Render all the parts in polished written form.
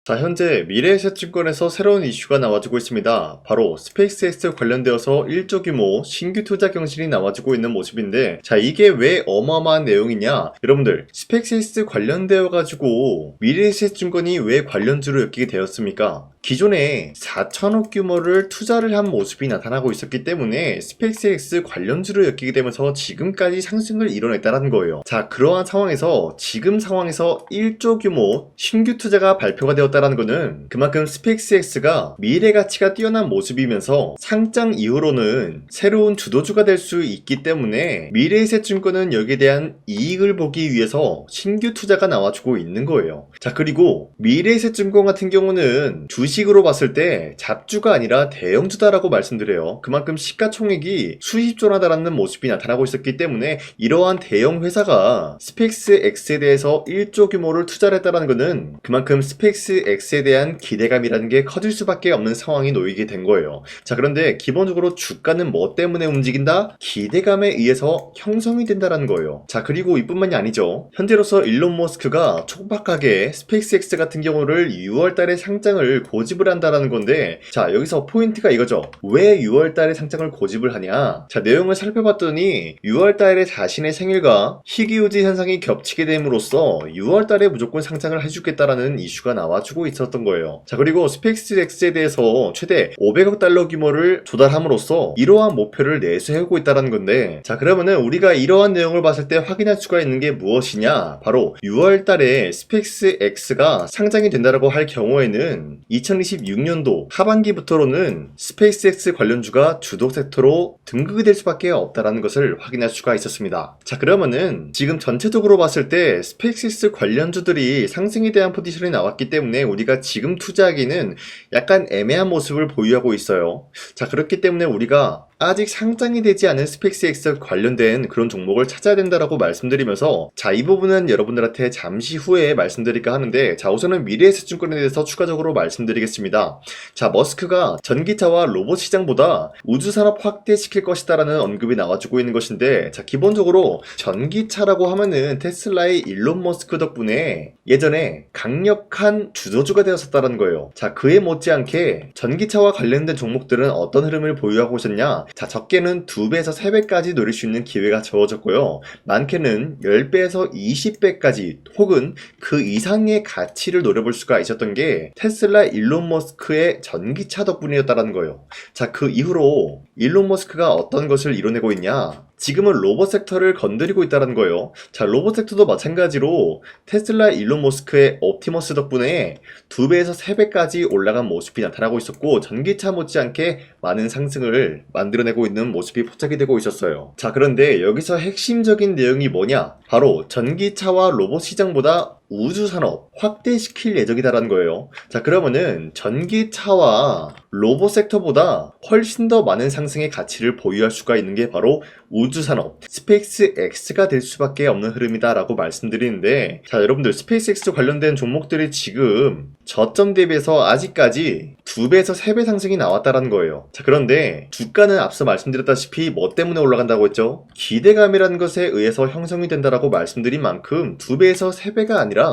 자, 현재 미래에셋증권에서 새로운 이슈가 나와주고 있습니다. 바로 스페이스X 관련되어서 1조 규모 신규 투자 경신이 나와주고 있는 모습인데, 자, 이게 왜 어마어마한 내용이냐? 여러분들, 스페이스X 관련되어 가지고 미래에셋증권이 왜 관련주로 엮이게 되었습니까? 기존에 4천억 규모를 투자를 한 모습이 나타나고 있었기 때문에 스페이스X 관련주로 엮이게 되면서 지금까지 상승을 이뤄냈다는 거예요. 자, 그러한 상황에서 지금 상황에서 1조 규모 신규 투자가 발표가 되었다는 것은 그만큼 스페이스X가 미래 가치가 뛰어난 모습이면서 상장 이후로는 새로운 주도주가 될 수 있기 때문에 미래에셋증권은 여기에 대한 이익을 보기 위해서 신규 투자가 나와주고 있는 거예요. 자, 그리고 미래에셋증권 같은 경우는 주식으로 봤을 때 잡주가 아니라 대형주다라고 말씀드려요. 그만큼 시가총액이 수십조나다라는 모습이 나타나고 있었기 때문에 이러한 대형 회사가 스페이스X에 대해서 1조 규모를 투자를 했다는 것은 그만큼 스페이스X에 대한 기대감이라는 게 커질 수밖에 없는 상황이 놓이게 된 거예요. 자, 그런데 기본적으로 주가는 뭐 때문에 움직인다? 기대감에 의해서 형성이 된다는 거예요. 자, 그리고 이뿐만이 아니죠. 현재로서 일론 머스크가 촉박하게 스페이스X 같은 경우를 6월달에 상장을 고집을 한다라는 건데, 자, 여기서 포인트가 이거죠. 왜 6월달에 상장을 고집을 하냐? 자, 내용을 살펴봤더니 6월달에 자신의 생일과 희귀유지 현상이 겹치게 됨으로써 6월달에 무조건 상장을 해주겠다라는 이슈가 나와주고 있었던 거예요. 자, 그리고 스페이스X에 대해서 최대 500억 달러 규모를 조달함으로써 이러한 목표를 내세우고 있다는 건데, 자, 그러면은 우리가 이러한 내용을 봤을 때 확인할 수가 있는 게 무엇이냐? 바로 6월달에 스페이스X가 상장이 된다라고 할 경우에는 2026년도 하반기부터로는 스페이스X 관련주가 주도 섹터로 등극이 될 수밖에 없다라는 것을 확인할 수가 있었습니다. 자, 그러면은 지금 전체적으로 봤을 때 스페이스X 관련주들이 상승에 대한 포지션이 나왔기 때문에 우리가 지금 투자하기는 약간 애매한 모습을 보유하고 있어요. 자, 그렇기 때문에 우리가 아직 상장이 되지 않은 스페이스X 관련된 그런 종목을 찾아야 된다라고 말씀드리면서, 자, 이 부분은 여러분들한테 잠시 후에 말씀드릴까 하는데, 자, 우선은 미래에셋증권에 대해서 추가적으로 말씀드리겠습니다. 자, 머스크가 전기차와 로봇 시장보다 우주산업 확대시킬 것이다라는 언급이 나와주고 있는 것인데, 자, 기본적으로 전기차라고 하면은 테슬라의 일론 머스크 덕분에 예전에 강력한 주도주가 되었었다는 거예요. 자, 그에 못지않게 전기차와 관련된 종목들은 어떤 흐름을 보유하고 있었냐? 자, 적게는 2배에서 3배까지 노릴 수 있는 기회가 주어졌고요. 많게는 10배에서 20배까지 혹은 그 이상의 가치를 노려볼 수가 있었던 게 테슬라 일론 머스크의 전기차 덕분이었다는 거예요. 자, 그 이후로 일론 머스크가 어떤 것을 이뤄내고 있냐? 지금은 로봇 섹터를 건드리고 있다는 거예요. 자, 로봇 섹터도 마찬가지로 테슬라 일론 머스크의 옵티머스 덕분에 2배에서 3배까지 올라간 모습이 나타나고 있었고, 전기차 못지않게 많은 상승을 만들어내고 있는 모습이 포착이 되고 있었어요. 자, 그런데 여기서 핵심적인 내용이 뭐냐? 바로 전기차와 로봇 시장보다 우주산업 확대시킬 예정이다라는 거예요. 자, 그러면은 전기차와 로봇 섹터보다 훨씬 더 많은 상승의 가치를 보유할 수가 있는 게 바로 우주산업 스페이스X가 될 수밖에 없는 흐름이다라고 말씀드리는데, 자, 여러분들 스페이스X 관련된 종목들이 지금 저점 대비해서 아직까지 2배에서 3배 상승이 나왔다는 거예요. 자, 그런데 주가는 앞서 말씀드렸다시피 뭐 때문에 올라간다고 했죠? 기대감이라는 것에 의해서 형성이 된다라고 말씀드린 만큼 2배에서 3배가 아니라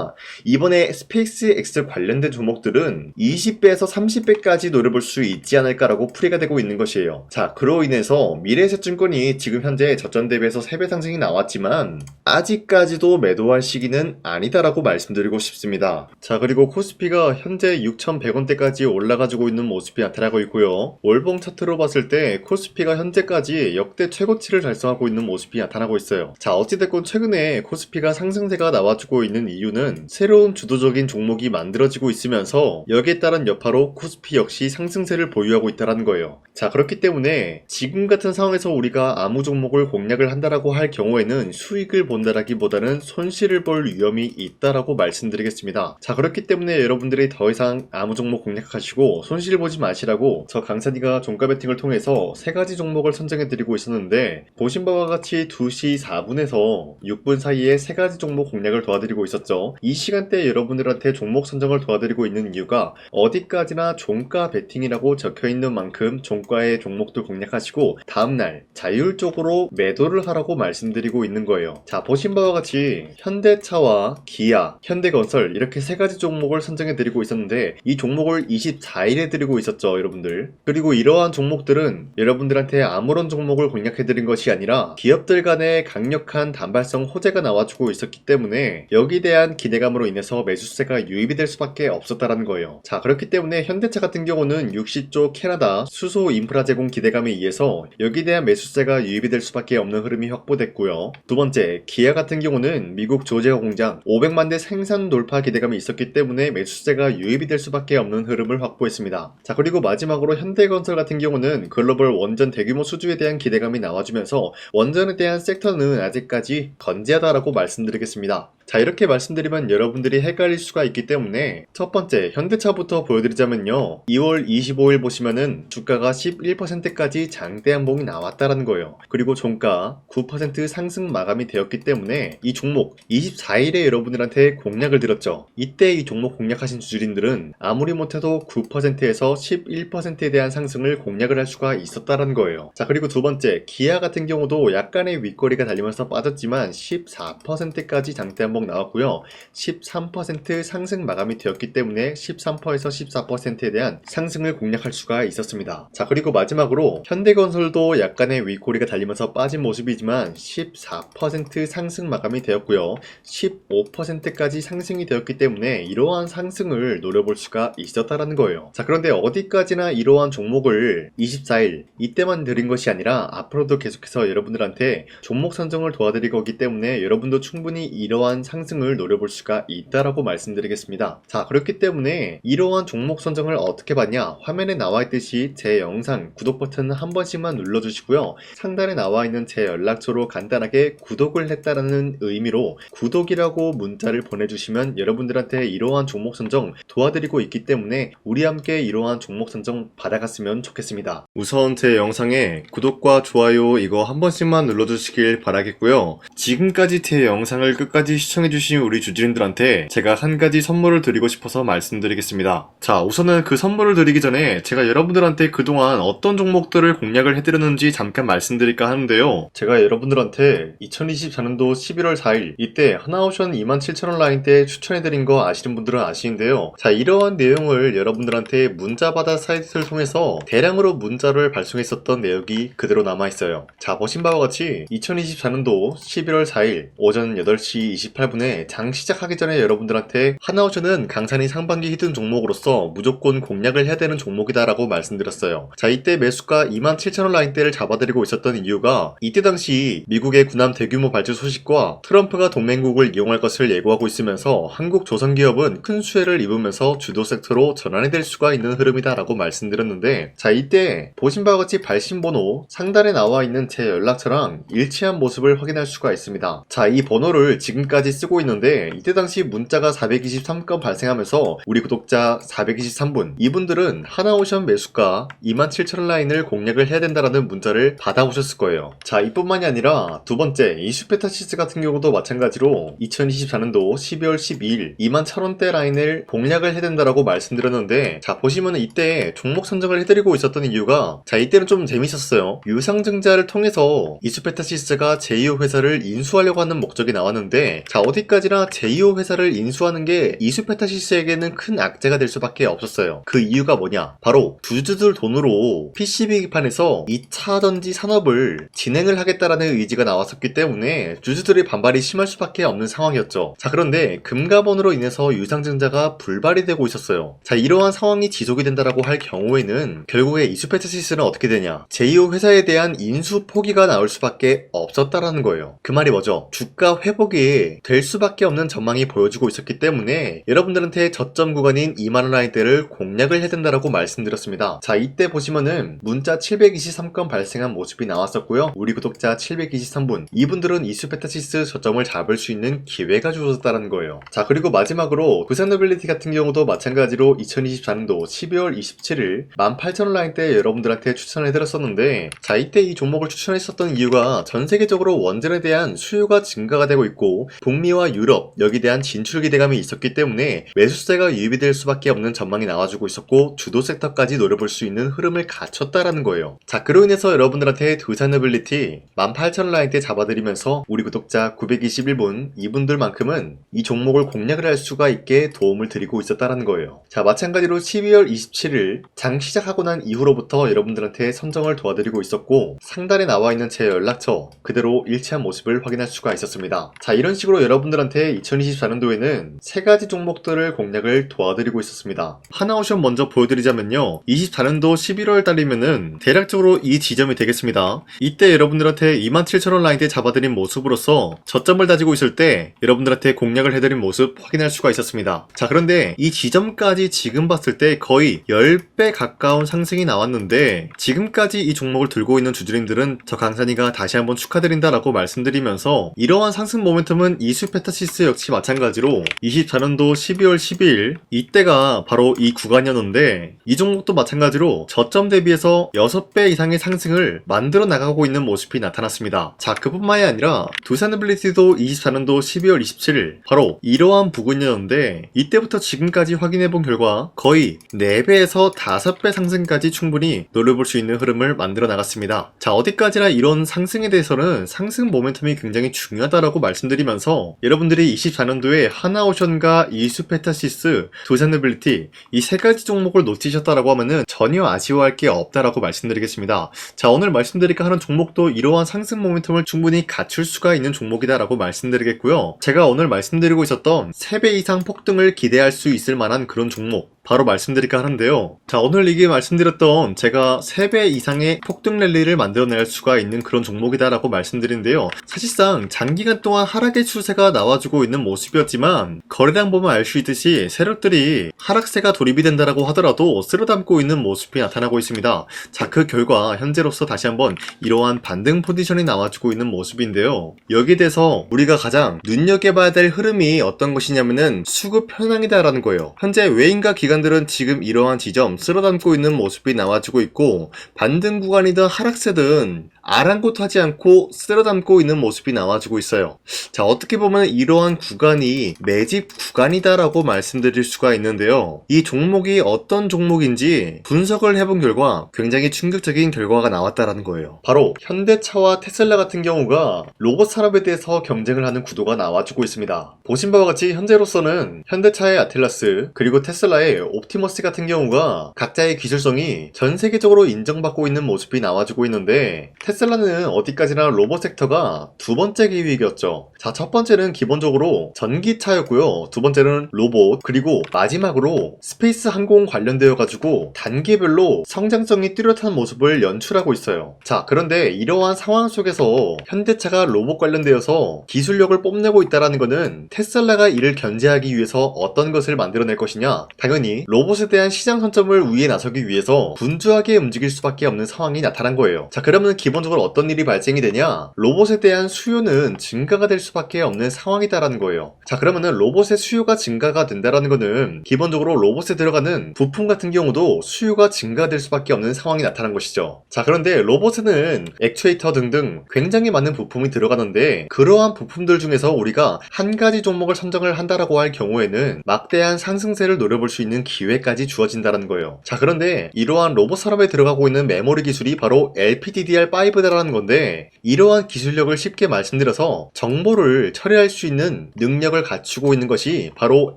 이번에 스페이스X 관련된 종목들은 20배에서 30배까지 노려볼 수 있지 않을까라고 풀이가 되고 있는 것이에요. 자, 그로 인해서 미래에셋증권이 지금 현재 저점 대비해서 3배 상승이 나왔지만 아직까지도 매도할 시기는 아니다라고 말씀드리고 싶습니다. 자, 그리고 코스피가 현재 6,100원대까지 올라가지고 있는 모습이 나타나고 있고요. 월봉 차트로 봤을 때 코스피가 현재까지 역대 최고치를 달성하고 있는 모습이 나타나고 있어요. 자, 어찌됐건 최근에 코스피가 상승세가 나와주고 있는 이유는 새로운 주도적인 종목이 만들어지고 있으면서 여기에 따른 여파로 코스피 역시 상승세를 보유하고 있다는 거예요. 자, 그렇기 때문에 지금 같은 상황에서 우리가 아무 종목을 공략을 한다라고 할 경우에는 수익을 본다라기보다는 손실을 볼 위험이 있다라고 말씀드리겠습니다. 자, 그렇기 때문에 여러분들이 더 이상 아무 종목 공략하시고 손실 보지 마시라고 저 강산이가 종가 배팅을 통해서 3가지 종목을 선정해드리고 있었는데, 보신 바와 같이 2시 4분에서 6분 사이에 3가지 종목 공략을 도와드리고 있었죠. 있죠. 이 시간대에 여러분들한테 종목 선정을 도와드리고 있는 이유가 어디까지나 종가 베팅이라고 적혀있는 만큼 종가의 종목도 공략하시고 다음날 자율적으로 매도를 하라고 말씀드리고 있는 거예요. 자, 보신 바와 같이 현대차와 기아, 현대건설 이렇게 세 가지 종목을 선정해드리고 있었는데 이 종목을 24일에 드리고 있었죠, 여러분들. 그리고 이러한 종목들은 여러분들한테 아무런 종목을 공략해드린 것이 아니라 기업들 간의 강력한 단발성 호재가 나와주고 있었기 때문에 여기에 대한 기대감으로 인해서 매수세가 유입이 될 수밖에 없었다라는 거예요. 자, 그렇기 때문에 현대차 같은 경우는 60조 캐나다 수소 인프라 제공 기대감에 의해서 여기에 대한 매수세가 유입이 될 수밖에 없는 흐름이 확보됐고요. 두 번째, 기아 같은 경우는 미국 조지아 공장 500만 대 생산 돌파 기대감이 있었기 때문에 매수세가 유입이 될 수밖에 없는 흐름을 확보했습니다. 자, 그리고 마지막으로 현대건설 같은 경우는 글로벌 원전 대규모 수주에 대한 기대감이 나와주면서 원전에 대한 섹터는 아직까지 건재하다라고 말씀드리겠습니다. 자, 이렇게 말씀드리면 여러분들이 헷갈릴 수가 있기 때문에 첫 번째 현대차부터 보여드리자면요, 2월 25일 보시면은 주가가 11%까지 장대 한봉이 나왔다라는 거예요. 그리고 종가 9% 상승 마감이 되었기 때문에 이 종목 24일에 여러분들한테 공략을 드렸죠. 이때 이 종목 공략하신 주주님들은 아무리 못해도 9%에서 11%에 대한 상승을 공략을 할 수가 있었다라는 거예요. 자, 그리고 두 번째, 기아 같은 경우도 약간의 윗거리가 달리면서 빠졌지만 14%까지 장대 한봉 나왔고요. 13% 상승 마감이 되었기 때문에 13%에서 14%에 대한 상승을 공략할 수가 있었습니다. 자, 그리고 마지막으로 현대건설도 약간의 윗꼬리가 달리면서 빠진 모습이지만 14% 상승 마감이 되었고요. 15%까지 상승이 되었기 때문에 이러한 상승을 노려볼 수가 있었다라는 거예요. 자, 그런데 어디까지나 이러한 종목을 24일 이때만 드린 것이 아니라 앞으로도 계속해서 여러분들한테 종목 선정을 도와드릴 거기 때문에 여러분도 충분히 이러한 상승을 노려볼 수가 있다라고 말씀드리겠습니다. 자, 그렇기 때문에 이러한 종목 선정을 어떻게 받냐, 화면에 나와 있듯이 제 영상 구독 버튼 한 번씩만 눌러주시고요. 상단에 나와 있는 제 연락처로 간단하게 구독을 했다라는 의미로 구독이라고 문자를 보내주시면 여러분들한테 이러한 종목 선정 도와드리고 있기 때문에 우리 함께 이러한 종목 선정 받아갔으면 좋겠습니다. 우선 제 영상에 구독과 좋아요 이거 한 번씩만 눌러주시길 바라겠고요. 지금까지 제 영상을 끝까지 시청해주신 우리 주주님들한테 제가 한 가지 선물을 드리고 싶어서 말씀드리겠습니다. 자, 우선은 그 선물을 드리기 전에 제가 여러분들한테 그동안 어떤 종목들을 공략을 해드렸는지 잠깐 말씀드릴까 하는데요. 제가 여러분들한테 2024년도 11월 4일 이때 하나오션 27,000원 라인 때 추천해드린 거 아시는 분들은 아시는데요. 자, 이러한 내용을 여러분들한테 문자받아 사이트를 통해서 대량으로 문자를 발송했었던 내역이 그대로 남아있어요. 자, 보신 바와 같이 2024년도 11월 4일 오전 8시 28분에 장 시작하기 전에 여러분들한테 하나오션은 강산이 상반기 히든 종목으로서 무조건 공략을 해야 되는 종목이다 라고 말씀드렸어요. 자, 이때 매수가 27,000원 라인대를 잡아드리고 있었던 이유가 이때 당시 미국의 군함 대규모 발주 소식과 트럼프가 동맹국을 이용할 것을 예고하고 있으면서 한국 조선기업은 큰 수혜를 입으면서 주도 섹터로 전환이 될 수가 있는 흐름이다 라고 말씀드렸는데, 자, 이때 보신 바와 같이 발신번호 상단에 나와 있는 제 연락처랑 일치한 모습을 확인할 수가 있습니다. 자, 이 번호를 지금까지 쓰고 있는데 이때 당시 문자가 423건 발생하면서 우리 구독자 423분 이분들은 하나오션 매수가 27,000원 라인을 공략을 해야 된다라는 문자를 받아오셨을 거예요. 자, 이뿐만이 아니라 두 번째 이슈페타시스 같은 경우도 마찬가지로 2024년도 12월 12일 21,000원대 라인을 공략을 해야 된다라고 말씀드렸는데, 자, 보시면은 이때 종목 선정을 해드리고 있었던 이유가, 자, 이때는 좀 재밌었어요. 유상증자를 통해서 이슈페타시스가 제2호 회사를 인수하려고 하는 목적이 나왔는데, 자, 어디까지나 제2호 회사를 인수하는 게 이슈페타시스에게는 큰 악재가 될 수밖에 없었어요. 그 이유가 뭐냐, 바로 주주들 돈으로 PCB판에서 2차 전지 산업을 진행을 하겠다라는 의지가 나왔었기 때문에 주주들의 반발이 심할 수밖에 없는 상황이었죠. 자, 그런데 금가번으로 인해서 유상증자가 불발이 되고 있었어요. 자, 이러한 상황이 지속이 된다라고 할 경우에는 결국에 이슈페타시스는 어떻게 되냐, 제2호 회사에 대한 인수 포기가 나올 수밖에 없었다라는 거예요. 그 말이 뭐죠? 주가 회복이 될 수밖에 없는 전망이 보여지고 있었기 때문에 여러분들한테 저점 구간인 2만원 라인대를 공략을 해야 된다라고 말씀드렸습니다. 자, 이때 보시면은 문자 723건 발생한 모습이 나왔었고요. 우리 구독자 723분 이분들은 이슈페타시스 저점을 잡을 수 있는 기회가 주어졌다는 거예요. 자, 그리고 마지막으로 부산노빌리티 같은 경우도 마찬가지로 2024년도 12월 27일 18,000원 라인대 여러분들한테 추천해드렸었는데, 자, 이때 이 종목을 추천했었던 이유가 전 세계적으로 원전에 대한 수요가 증가가 되고 있고 북미 북미와 유럽 여기에 대한 진출 기대감이 있었기 때문에 매수세가 유입이 될 수밖에 없는 전망이 나와주고 있었고 주도 섹터까지 노려볼 수 있는 흐름을 갖췄다라는 거예요. 자, 그로 인해서 여러분들한테 두산어빌리티 18,000원 라인대 잡아드리면서 우리 구독자 921분 이분들만큼은 이 종목을 공략을 할 수가 있게 도움을 드리고 있었다라는 거예요. 자, 마찬가지로 12월 27일 장 시작하고 난 이후로부터 여러분들한테 선정을 도와드리고 있었고 상단에 나와 있는 제 연락처 그대로 일치한 모습을 확인할 수가 있었습니다. 자, 이런 식으로 여러분들한테 2024년도에는 세 가지 종목들을 공략을 도와드리고 있었습니다. 하나오션 먼저 보여드리자면요, 24년도 11월 달이면은 대략적으로 이 지점이 되겠습니다. 이때 여러분들한테 27,000원 라인대 잡아드린 모습으로서 저점을 다지고 있을 때 여러분들한테 공략을 해드린 모습 확인할 수가 있었습니다. 자, 그런데 이 지점까지 지금 봤을 때 거의 10배 가까운 상승이 나왔는데 지금까지 이 종목을 들고 있는 주주님들은 저 강산이가 다시 한번 축하드린다라고 말씀드리면서 이러한 상승 모멘텀은 이수페타시스 역시 마찬가지로 24년도 12월 12일 이때가 바로 이 구간이었는데 이 종목도 마찬가지로 저점 대비해서 6배 이상의 상승을 만들어 나가고 있는 모습이 나타났습니다. 자, 그뿐만이 아니라 두산어빌리티도 24년도 12월 27일 바로 이러한 부근이었는데 이때부터 지금까지 확인해본 결과 거의 4배에서 5배 상승까지 충분히 노려볼 수 있는 흐름을 만들어 나갔습니다. 자, 어디까지나 이런 상승에 대해서는 상승 모멘텀이 굉장히 중요하다라고 말씀드리면서 여러분들이 24년도에 하나오션과 이수페타시스, 두산어빌리티 이 세 가지 종목을 놓치셨다라고 하면은 전혀 아쉬워할 게 없다라고 말씀드리겠습니다. 자, 오늘 말씀드릴까 하는 종목도 이러한 상승 모멘텀을 충분히 갖출 수가 있는 종목이다라고 말씀드리겠고요. 제가 오늘 말씀드리고 있었던 3배 이상 폭등을 기대할 수 있을 만한 그런 종목 바로 말씀드릴까 하는데요. 자, 오늘 이게 말씀드렸던 제가 3배 이상의 폭등 랠리를 만들어낼 수가 있는 그런 종목이다라고 말씀드린데요. 사실상 장기간 동안 하락의 추세가 나와주고 있는 모습이었지만 거래량 보면 알 수 있듯이 세력들이 하락세가 돌입이 된다라고 하더라도 쓸어담고 있는 모습이 나타나고 있습니다. 자, 그 결과 현재로서 다시 한번 이러한 반등 포지션이 나와주고 있는 모습인데요. 여기에 대해서 우리가 가장 눈여겨봐야 될 흐름이 어떤 것이냐면은 수급 현황이다라는 거예요. 현재 외인과 기관들은 지금 이러한 지점 쓸어담고 있는 모습이 나와주고 있고 반등 구간이든 하락세든 아랑곳하지 않고 쓸어담고 있는 모습이 나와주고 있어요. 자, 어떻게 보면 이러한 구간이 매집 구간이다라고 말씀드릴 수가 있는데요. 이 종목이 어떤 종목인지 분석을 해본 결과 굉장히 충격적인 결과가 나왔다라는 거예요. 바로 현대차와 테슬라 같은 경우가 로봇 산업에 대해서 경쟁을 하는 구도가 나와주고 있습니다. 보신 바와 같이 현재로서는 현대차의 아틀라스 그리고 테슬라의 옵티머스 같은 경우가 각자의 기술성이 전 세계적으로 인정받고 있는 모습이 나와주고 있는데 테슬라는 어디까지나 로봇 섹터가 두 번째 기획이었죠. 자, 첫 번째는 기본적으로 전기차였고요. 두 번째는 로봇, 그리고 마지막으로 스페이스 항공 관련되어 가지고 단계별로 성장성이 뚜렷한 모습을 연출하고 있어요. 자, 그런데 이러한 상황 속에서 현대차가 로봇 관련되어서 기술력을 뽐내고 있다는 것은 테슬라가 이를 견제하기 위해서 어떤 것을 만들어낼 것이냐, 당연히 로봇에 대한 시장 선점을 위해 나서기 위해서 분주하게 움직일 수밖에 없는 상황이 나타난 거예요. 자, 그러면 기본적으로 어떤 일이 발생이 되냐, 로봇에 대한 수요는 증가가 될 수밖에 없는 상황이다라는 거예요. 자, 그러면은 로봇의 수요가 증가가 된다라는 거는 기본적으로 로봇에 들어가는 부품 같은 경우도 수요가 증가될 수밖에 없는 상황이 나타난 것이죠. 자, 그런데 로봇에는 액추에이터 등등 굉장히 많은 부품이 들어가는데 그러한 부품들 중에서 우리가 한 가지 종목을 선정을 한다라고 할 경우에는 막대한 상승세를 노려볼 수 있는 기회까지 주어진다는 거예요. 자, 그런데 이러한 로봇 산업에 들어가고 있는 메모리 기술이 바로 LPDDR5다라는 건데 이러한 기술력을 쉽게 말씀드려서 정보를 처리할 수 있는 능력을 갖추고 있는 것이 바로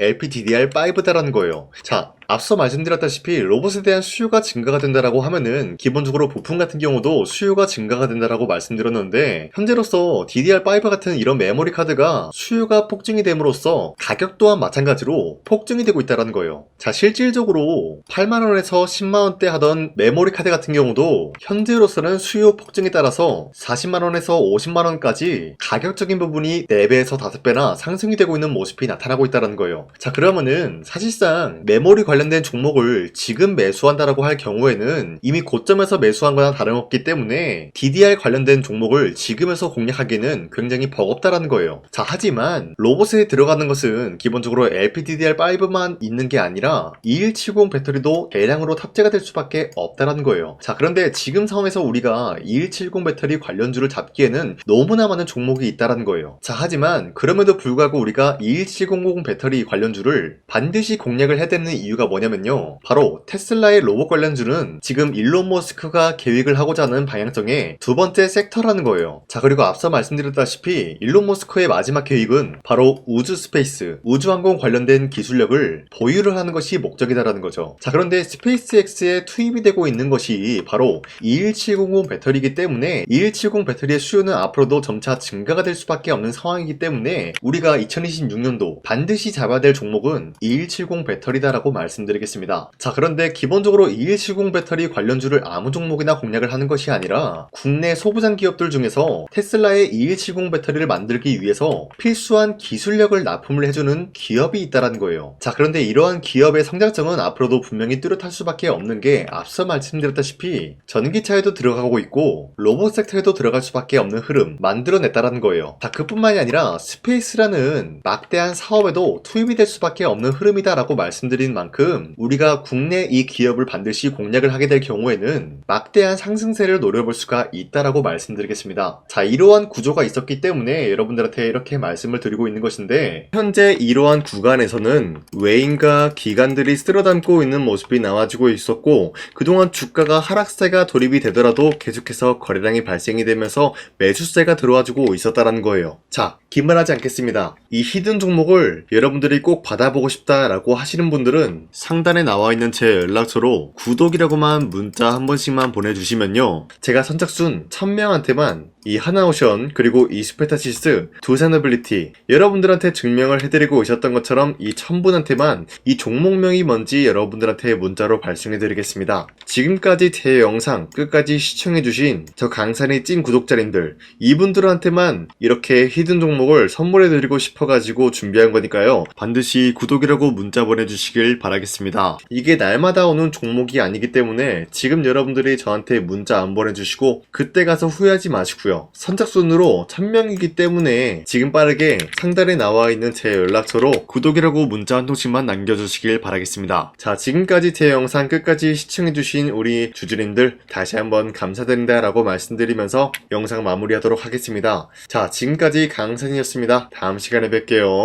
LPDDR5다라는 거예요. 자, 앞서 말씀드렸다시피 로봇에 대한 수요가 증가가 된다라고 하면은 기본적으로 부품 같은 경우도 수요가 증가가 된다라고 말씀드렸는데 현재로서 DDR5 같은 이런 메모리 카드가 수요가 폭증이 됨으로써 가격 또한 마찬가지로 폭증이 되고 있다는 거예요. 자, 실질적으로 8만원에서 10만원대 하던 메모리 카드 같은 경우도 현재로서는 수요 폭증에 따라서 40만원에서 50만원까지 가격적인 부분이 4배에서 5배나 상승이 되고 있는 모습이 나타나고 있다는 거예요. 자, 그러면은 사실상 메모리 관련 관련된 종목을 지금 매수한다라고 할 경우에는 이미 고점에서 매수한 거나 다름없기 때문에 DDR 관련된 종목을 지금에서 공략하기는 굉장히 버겁다라는 거예요. 자, 하지만 로봇에 들어가는 것은 기본적으로 LPDDR5만 있는 게 아니라 2170 배터리도 대량으로 탑재가 될 수밖에 없다라는 거예요. 자, 그런데 지금 상황에서 우리가 2170 배터리 관련주를 잡기에는 너무나 많은 종목이 있다라는 거예요. 자, 하지만 그럼에도 불구하고 우리가 21700 배터리 관련주를 반드시 공략을 해야 되는 이유가 뭐냐면요, 바로 테슬라의 로봇 관련주는 지금 일론 머스크가 계획을 하고자 하는 방향성의 두 번째 섹터라는 거예요. 자, 그리고 앞서 말씀드렸다시피 일론 머스크의 마지막 계획은 바로 우주 스페이스, 우주항공 관련된 기술력을 보유를 하는 것이 목적이다라는 거죠. 자, 그런데 스페이스X에 투입이 되고 있는 것이 바로 21700 배터리이기 때문에 2170 배터리의 수요는 앞으로도 점차 증가가 될 수밖에 없는 상황이기 때문에 우리가 2026년도 반드시 잡아야 될 종목은 2170 배터리다라고 말씀드리겠습니다. 자, 그런데 기본적으로 2170 배터리 관련주를 아무 종목이나 공략을 하는 것이 아니라 국내 소부장 기업들 중에서 테슬라의 2170 배터리를 만들기 위해서 필수한 기술력을 납품을 해주는 기업이 있다는 거예요. 자, 그런데 이러한 기업의 성장성은 앞으로도 분명히 뚜렷할 수밖에 없는 게 앞서 말씀드렸다시피 전기차에도 들어가고 있고 로봇 섹터에도 들어갈 수밖에 없는 흐름 만들어냈다는 거예요. 자, 그뿐만이 아니라 스페이스라는 막대한 사업에도 투입이 될 수밖에 없는 흐름이다라고 말씀드린 만큼 우리가 국내 이 기업을 반드시 공략을 하게 될 경우에는 막대한 상승세를 노려볼 수가 있다라고 말씀드리겠습니다. 자, 이러한 구조가 있었기 때문에 여러분들한테 이렇게 말씀을 드리고 있는 것인데, 현재 이러한 구간에서는 외인과 기관들이 쓸어담고 있는 모습이 나와지고 있었고, 그동안 주가가 하락세가 돌입이 되더라도 계속해서 거래량이 발생이 되면서 매수세가 들어와주고 있었다라는 거예요. 자, 긴말하지 않겠습니다. 이 히든 종목을 여러분들이 꼭 받아보고 싶다라고 하시는 분들은 상단에 나와 있는 제 연락처로 구독이라고만 문자 한 번씩만 보내주시면요, 제가 선착순 1000명한테만 이 하나오션 그리고 이 스페타시스 두 사너빌리티 여러분들한테 증명을 해드리고 있었던 것처럼 이 1000분한테만 이 종목명이 뭔지 여러분들한테 문자로 발송해드리겠습니다. 지금까지 제 영상 끝까지 시청해주신 저 강산이 찐 구독자님들, 이분들한테만 이렇게 히든 종목을 선물해드리고 싶어가지고 준비한 거니까요, 반드시 구독이라고 문자 보내주시길 바라겠습니다. 이게 날마다 오는 종목이 아니기 때문에 지금 여러분들이 저한테 문자 안 보내주시고 그때 가서 후회하지 마시고요, 선착순으로 1000명이기 때문에 지금 빠르게 상단에 나와 있는 제 연락처로 구독이라고 문자 한 통씩만 남겨주시길 바라겠습니다. 자, 지금까지 제 영상 끝까지 시청해주신 우리 주주님들 다시 한번 감사드린다 라고 말씀드리면서 영상 마무리하도록 하겠습니다. 자, 지금까지 강산이었습니다. 다음 시간에 뵐게요.